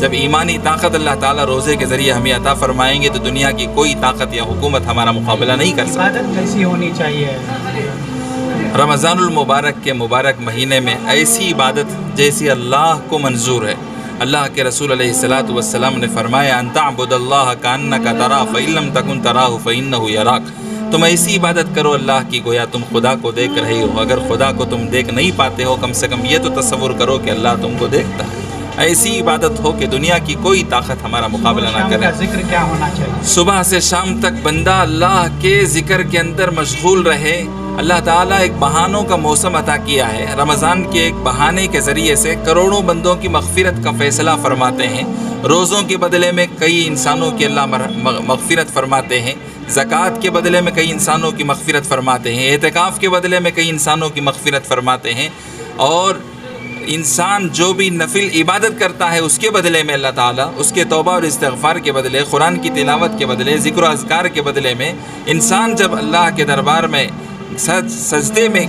جب ایمانی طاقت اللہ تعالیٰ روزے کے ذریعے ہمیں عطا فرمائیں گے تو دنیا کی کوئی طاقت یا حکومت ہمارا مقابلہ نہیں کر سکتی۔ عبادت کیسی ہونی چاہیے؟ رمضان المبارک کے مبارک مہینے میں ایسی عبادت جیسی اللہ کو منظور ہے۔ اللہ کے رسول علیہ الصلاۃ والسلام نے فرمایا ان تعبد اللہ کأنک تراہ فإن لم تکن تراہ فإنہ یراک، تم ایسی عبادت کرو اللہ کی گویا تم خدا کو دیکھ رہے ہو، اگر خدا کو تم دیکھ نہیں پاتے ہو کم سے کم یہ تو تصور کرو کہ اللہ تم کو دیکھتا ہے۔ ایسی عبادت ہو کہ دنیا کی کوئی طاقت ہمارا مقابلہ نہ کرے۔ کا ذکر کیا ہونا چاہیے؟ صبح سے شام تک بندہ اللہ کے ذکر کے اندر مشغول رہے۔ اللہ تعالیٰ ایک بہانوں کا موسم عطا کیا ہے، رمضان کے ایک بہانے کے ذریعے سے کروڑوں بندوں کی مغفرت کا فیصلہ فرماتے ہیں۔ روزوں کے بدلے میں کئی انسانوں کی اللہ مغفرت فرماتے ہیں، زکوٰۃ کے بدلے میں کئی انسانوں کی مغفرت فرماتے ہیں، اعتکاف کے بدلے میں کئی انسانوں کی مغفرت فرماتے ہیں، اور انسان جو بھی نفل عبادت کرتا ہے اس کے بدلے میں اللہ تعالیٰ اس کے توبہ اور استغفار کے بدلے، قرآن کی تلاوت کے بدلے، ذکر و اذکار کے بدلے میں انسان جب اللہ کے دربار میں سجدے میں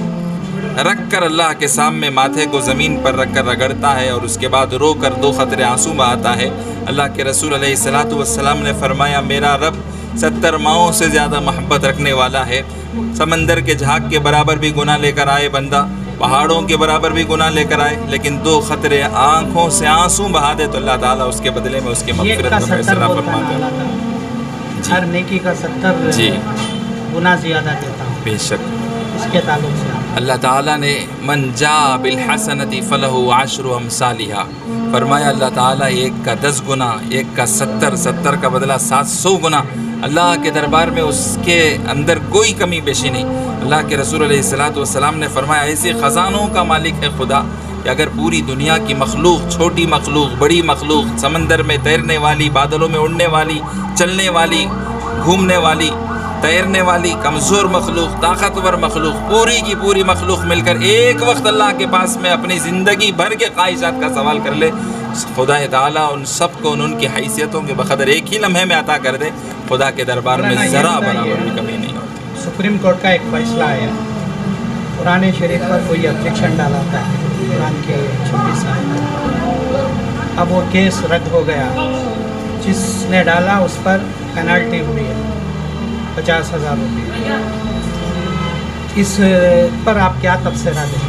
رکھ کر اللہ کے سامنے ماتھے کو زمین پر رکھ کر رگڑتا ہے اور اس کے بعد رو کر 2 قطرے آنسو بہاتا ہے، اللہ کے رسول علیہ الصلاۃ والسلام نے فرمایا میرا رب 70 ماؤں سے زیادہ محبت رکھنے والا ہے۔ سمندر کے جھاگ کے برابر بھی گناہ لے کر آئے بندہ، پہاڑوں کے برابر بھی گناہ لے کر آئے، لیکن 2 قطرے آنکھوں سے آنسو بہا دے تو اللہ تعالیٰ اس کے بدلے میں اس کی مغفرت کا فیصلہ فرماتا ہے۔ ہر نیکی کا 70 جی گنا زیادہ دیتا ہوں۔ بے شک اس کے تعلق سے اللہ تعالیٰ نے من جاء بالحسنۃ فلہ 10 امثالھا فرمایا، اللہ تعالیٰ ایک کا 10 گنا، ایک کا 70 کا بدلہ 700 گنا۔ اللہ کے دربار میں اس کے اندر کوئی کمی بیشی نہیں۔ اللہ کے رسول علیہ الصلاۃ والسلام نے فرمایا ایسے خزانوں کا مالک ہے خدا کہ اگر پوری دنیا کی مخلوق، چھوٹی مخلوق، بڑی مخلوق، سمندر میں تیرنے والی، بادلوں میں اڑنے والی، چلنے والی، گھومنے والی، تیرنے والی، کمزور مخلوق، طاقتور مخلوق، پوری کی پوری مخلوق مل کر ایک وقت اللہ کے پاس میں اپنی زندگی بھر کے خواہشات کا سوال کر لے، خدا تعالیٰ ان سب کو ان کی حیثیتوں کے بقدر ایک ہی لمحے میں عطا کر دے، خدا کے دربار میں ذرا برابر بھی کمی نہیں ہوتی۔ سپریم کورٹ کا ایک فیصلہ آیا، قرآن شریف پر کوئی آبجیکشن ڈالاتا ہے، قرآن کے 26 آیت، اب وہ کیس رد ہو گیا، جس نے ڈالا اس پر پینالٹی ہوئی ہے 50,000 روپے۔ اس پر آپ کیا تبصرہ دیں؟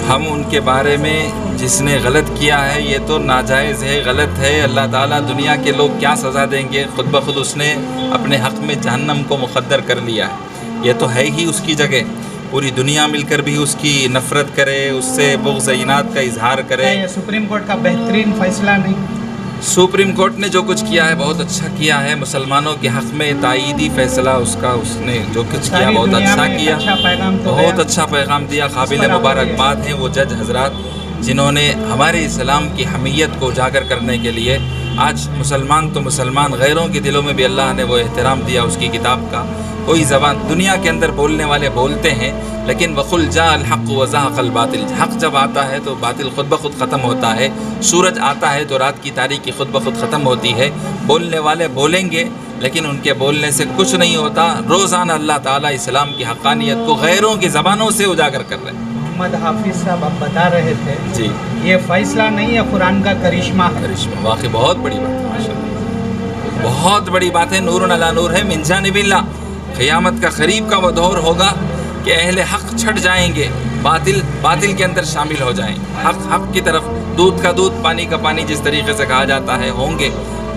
ہم ان کے بارے میں جس نے غلط کیا ہے یہ تو ناجائز ہے، غلط ہے، اللہ تعالیٰ دنیا کے لوگ کیا سزا دیں گے، خود بخود اس نے اپنے حق میں جہنم کو مقدر کر لیا ہے، یہ تو ہے ہی اس کی جگہ، پوری دنیا مل کر بھی اس کی نفرت کرے، اس سے بغض عناد کا اظہار کرے۔ یہ سپریم کورٹ کا بہترین فیصلہ نہیں؟ سپریم کورٹ نے جو کچھ کیا ہے بہت اچھا کیا ہے، مسلمانوں کے حق میں تائیدی فیصلہ اس کا، اس نے جو کچھ کیا بہت اچھا کیا، بہت اچھا پیغام دیا، قابل مبارکباد ہیں وہ جج حضرات جنہوں نے ہمارے اسلام کی حمیت کو اجاگر کرنے کے لیے آج مسلمان تو مسلمان غیروں کے دلوں میں بھی اللہ نے وہ احترام دیا اس کی کتاب کا۔ کوئی زبان دنیا کے اندر بولنے والے بولتے ہیں، لیکن وَقُلْ جَاءَ الْحَقُّ وَزَهَقَ الْبَاطِلُ، حق جب آتا ہے تو باطل خود بخود ختم ہوتا ہے، سورج آتا ہے تو رات کی تاریکی خود بخود ختم ہوتی ہے۔ بولنے والے بولیں گے لیکن ان کے بولنے سے کچھ نہیں ہوتا۔ روزانہ اللہ تعالیٰ اسلام کی حقانیت کو غیروں کی زبانوں سے اجاگر کر رہے ہیں۔ محمد حافظ صاحب آپ بتا رہے تھے جی یہ فیصلہ نہیں ہے، قرآن کا کرشمہ ہے۔ کرشمہ واقعی بہت بڑی بات ہے، ماشاءاللہ بہت بڑی بات ہے، نور علی نور ہے من جانب اللہ۔ قیامت کا قریب کا وہ دور ہوگا کہ اہل حق چھٹ جائیں گے، باطل کے اندر شامل ہو جائیں، حق کی طرف، دودھ کا دودھ پانی کا پانی جس طریقے سے کہا جاتا ہے، ہوں گے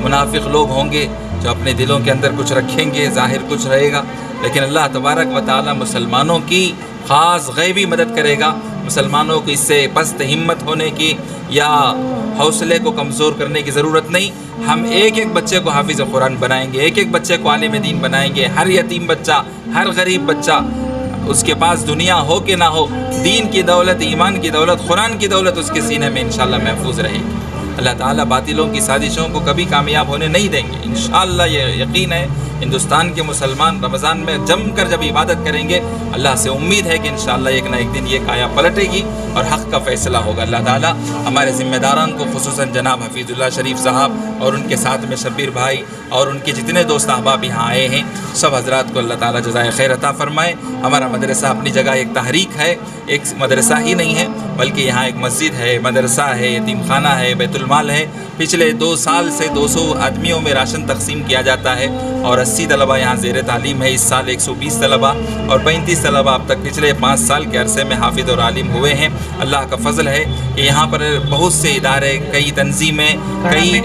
منافق لوگ ہوں گے جو اپنے دلوں کے اندر کچھ رکھیں گے، ظاہر کچھ رہے گا، لیکن اللہ تبارک و تعالی مسلمانوں کی خاص غیبی مدد کرے گا۔ مسلمانوں کو اس سے پست ہمت ہونے کی یا حوصلے کو کمزور کرنے کی ضرورت نہیں۔ ہم ایک ایک بچے کو حافظ قرآن بنائیں گے، ایک ایک بچے کو عالم دین بنائیں گے، ہر یتیم بچہ، ہر غریب بچہ، اس کے پاس دنیا ہو کہ نہ ہو، دین کی دولت، ایمان کی دولت، قرآن کی دولت اس کے سینے میں انشاءاللہ محفوظ رہے گی۔ اللہ تعالیٰ باطلوں کی سازشوں کو کبھی کامیاب ہونے نہیں دیں گے، انشاءاللہ یہ یقین ہے ہندوستان کے مسلمان رمضان میں جم کر جب عبادت کریں گے، اللہ سے امید ہے کہ انشاءاللہ ایک نہ ایک دن یہ کایا پلٹے گی اور حق کا فیصلہ ہوگا۔ اللہ تعالیٰ ہمارے ذمہ داران کو، خصوصاً جناب حفیظ اللہ شریف صاحب اور ان کے ساتھ میں شبیر بھائی اور ان کے جتنے دوست احباب یہاں آئے ہیں، سب حضرات کو اللہ تعالیٰ جزائے خیر عطا فرمائے۔ ہمارا مدرسہ اپنی جگہ ایک تحریک ہے، ایک مدرسہ ہی نہیں ہے بلکہ یہاں ایک مسجد ہے، مدرسہ ہے، یتیم خانہ ہے، بیت المال ہے۔ پچھلے 2 سال سے 200 آدمیوں میں راشن تقسیم کیا جاتا ہے اور 80 طلبہ یہاں زیر تعلیم ہے۔ اس سال 120 طلبہ اور 35 طلبہ اب تک پچھلے 5 سال کے عرصے میں حافظ اور عالم ہوئے ہیں۔ اللہ کا فضل ہے کہ یہاں پر بہت سے ادارے، کئی تنظیمیں، کئی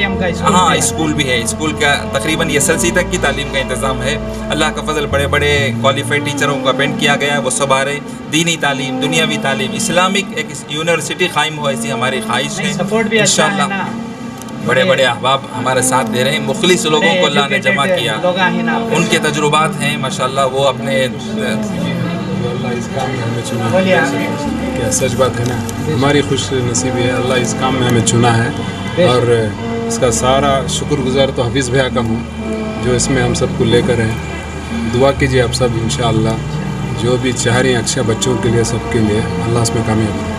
اسکول بھی ہے۔ اسکول کا تقریباً SSLC تک کی تعلیم کا انتظام ہے۔ اللہ کا فضل، بڑے بڑے کوالیفائڈ ٹیچروں کو اپینٹ کیا گیا ہے، وہ سب آ رہے۔ دینی تعلیم، دنیاوی تعلیم، اسلامک ایک یونیورسٹی قائم ہو، ایسی ہماری خواہش ہے۔ انشاءاللہ بڑے بڑے احباب ہمارے ساتھ دے رہے ہیں، مخلص لوگوں کو اللہ نے جمع کیا، ان کے تجربات ہیں ماشاءاللہ، وہ اپنے اللہ اس کام میں ہمیں چنا ہے، کیا سچ بات ہے نا، ہماری خوش نصیبی ہے، اللہ اس کام میں ہمیں چنا ہے اور اس کا سارا شکر گزار تو حفیظ بھیا کا ہوں جو اس میں ہم سب کو لے کر ہیں۔ دعا کیجیے آپ سب، انشاءاللہ جو بھی چاہ رہے ہیں اچھے بچوں کے لیے، سب کے لیے اللہ اس میں کامیاب کرے۔